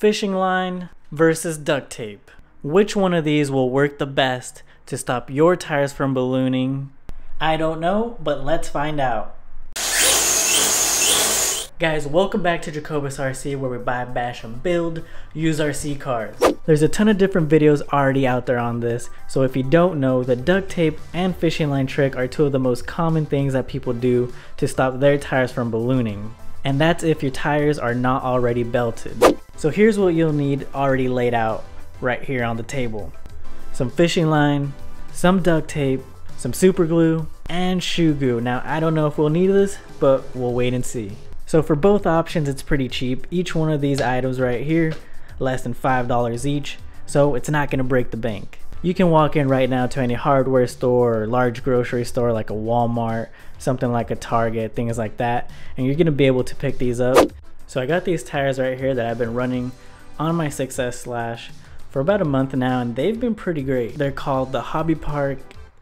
Fishing line versus duct tape. Which one of these will work the best to stop your tires from ballooning? I don't know, but let's find out. Guys, welcome back to Jacobus RC, where we buy, bash, and build used RC cars. There's a ton of different videos already out there on this, so if you don't know, the duct tape and fishing line trick are two of the most common things that people do to stop their tires from ballooning. And that's if your tires are not already belted. So here's what you'll need already laid out right here on the table. Some fishing line, some duct tape, some super glue, and shoe glue. Now I don't know if we'll need this, but we'll wait and see. So for both options, it's pretty cheap. Each one of these items right here, less than $5 each, so it's not gonna break the bank. You can walk in right now to any hardware store or large grocery store like a Walmart, something like a Target, things like that, and you're gonna be able to pick these up. So I got these tires right here that I've been running on my 6S Slash for about a month now, and they've been pretty great. They're called the Hobbypark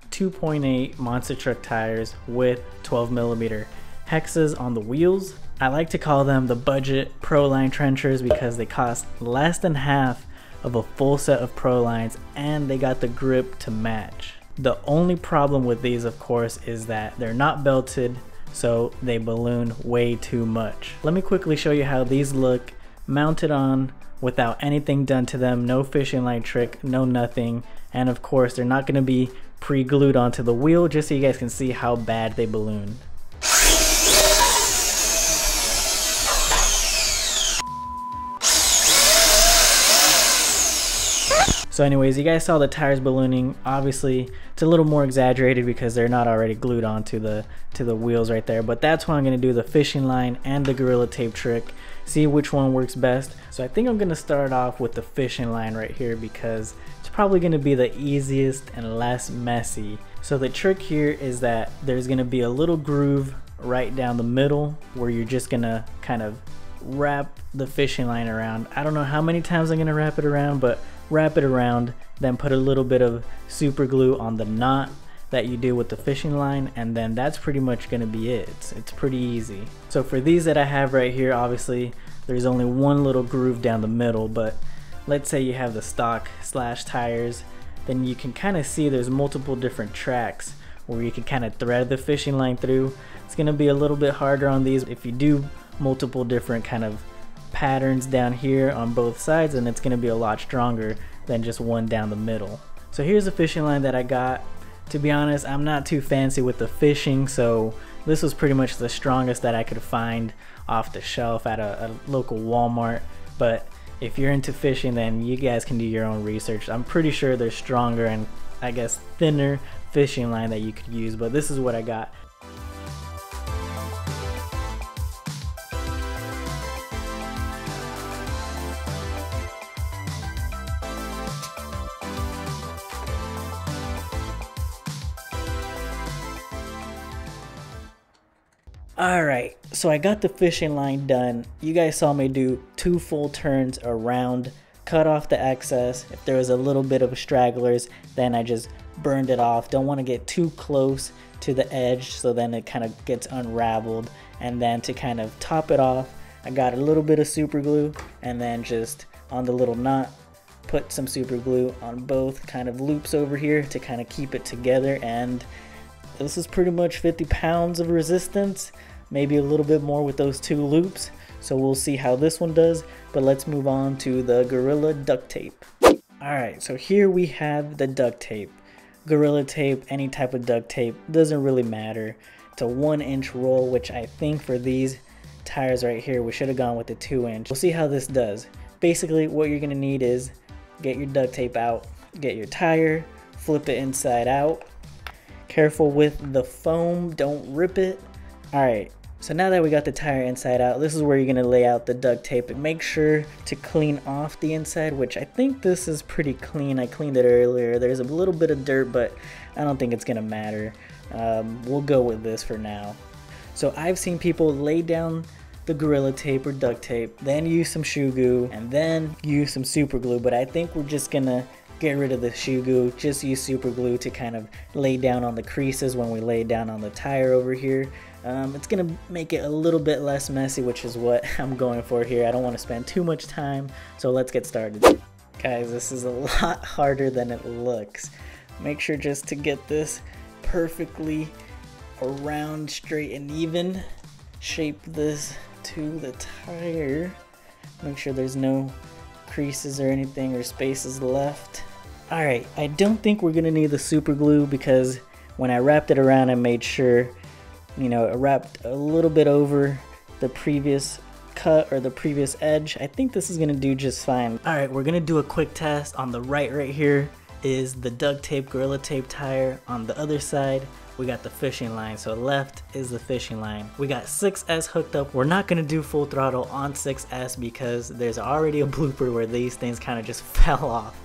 2.8 monster truck tires with 12mm hexes on the wheels. I like to call them the budget Pro Line trenchers because they cost less than half of a full set of Pro Lines, and they got the grip to match. The only problem with these, of course, is that they're not belted, so they balloon way too much. Let me quickly show you how these look mounted on without anything done to them. No fishing line trick, no nothing, and of course they're not going to be pre-glued onto the wheel, just so you guys can see how bad they balloon. So anyways, you guys saw the tires ballooning. Obviously it's a little more exaggerated because they're not already glued onto the wheels right there, but that's why I'm going to do the fishing line and the Gorilla Tape trick, see which one works best. So I think I'm going to start off with the fishing line right here because it's probably going to be the easiest and less messy. So the trick here is that there's going to be a little groove right down the middle where you're just going to kind of wrap the fishing line around. I don't know how many times I'm going to wrap it around, but wrap it around, then put a little bit of super glue on the knot that you do with the fishing line, and then that's pretty much going to be it. It's pretty easy. So for these that I have right here, obviously there's only one little groove down the middle, but let's say you have the stock Slash tires, then you can kind of see there's multiple different tracks where you can kind of thread the fishing line through. It's going to be a little bit harder on these if you do multiple different kind of patterns down here on both sides, and it's going to be a lot stronger than just one down the middle. So here's the fishing line that I got. To be honest, I'm not too fancy with the fishing, so this was pretty much the strongest that I could find off the shelf at a local Walmart. But if you're into fishing, then you guys can do your own research. I'm pretty sure there's stronger and I guess thinner fishing line that you could use, but this is what I got. Alright, so I got the fishing line done. You guys saw me do 2 full turns around, cut off the excess. If there was a little bit of stragglers, then I just burned it off. Don't want to get too close to the edge, so then it kind of gets unraveled. And then to kind of top it off, I got a little bit of super glue, and then just on the little knot, put some super glue on both kind of loops over here to kind of keep it together. And this is pretty much 50 pounds of resistance, maybe a little bit more with those 2 loops. So we'll see how this one does, but let's move on to the Gorilla duct tape. Alright, so here we have the duct tape. Gorilla tape, any type of duct tape, doesn't really matter. It's a 1-inch roll, which I think for these tires right here, we should have gone with the 2-inch. We'll see how this does. Basically, what you're gonna need is get your duct tape out, get your tire, flip it inside out. Careful with the foam, don't rip it. Alright, so now that we got the tire inside out, this is where you're going to lay out the duct tape. And make sure to clean off the inside, which I think this is pretty clean. I cleaned it earlier. There's a little bit of dirt, but I don't think it's going to matter. We'll go with this for now. So I've seen people lay down the Gorilla tape or duct tape, then use some shoe glue, and then use some super glue, but I think we're just going to get rid of the shoe glue, just use super glue to kind of lay down on the creases when we lay down on the tire over here. It's gonna make it a little bit less messy, which is what I'm going for here. I don't want to spend too much time, so let's get started. Guys, this is a lot harder than it looks. Make sure just to get this perfectly around, straight and even. Shape this to the tire. Make sure there's no creases or anything or spaces left. Alright, I don't think we're gonna need the super glue because when I wrapped it around, I made sure, you know, it wrapped a little bit over the previous cut or the previous edge. I think this is gonna do just fine. Alright, we're gonna do a quick test. On the right here is the duct tape Gorilla Tape tire. On the other side we got the fishing line. So left is the fishing line. We got 6S hooked up. We're not gonna do full throttle on 6S because there's already a blooper where these things kind of just fell off.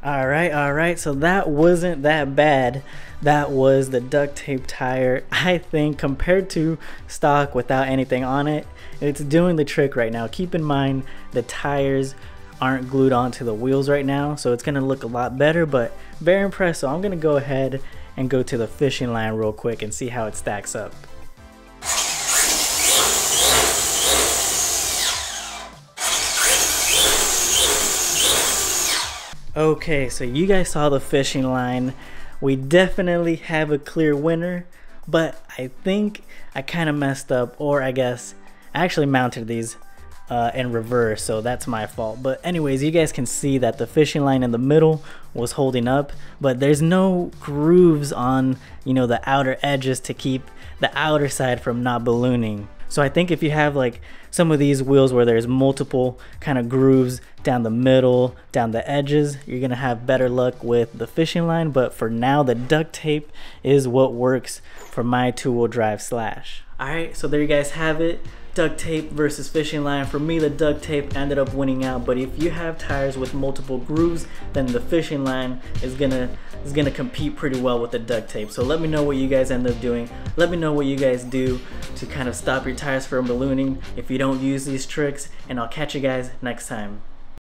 Alright, so that wasn't that bad. That was the duct tape tire. I think compared to stock without anything on it, it's doing the trick right now. Keep in mind the tires aren't glued onto the wheels right now, so it's gonna look a lot better, but very impressed. So I'm gonna go ahead and go to the fishing line real quick and see how it stacks up. Okay, so you guys saw the fishing line. We definitely have a clear winner, but I think I kind of messed up, or I guess I actually mounted these in reverse, so that's my fault. But anyways, you guys can see that the fishing line in the middle was holding up, but there's no grooves on, you know, the outer edges to keep the outer side from not ballooning. So I think if you have like some of these wheels where there's multiple kind of grooves down the middle, down the edges, you're gonna have better luck with the fishing line. But for now, the duct tape is what works for my two-wheel drive Slash. Alright, so there you guys have it. Duct tape versus fishing line. For me, the duct tape ended up winning out, but if you have tires with multiple grooves, then the fishing line is gonna compete pretty well with the duct tape. So let me know what you guys end up doing. Let me know what you guys do to kind of stop your tires from ballooning if you don't use these tricks, and I'll catch you guys next time.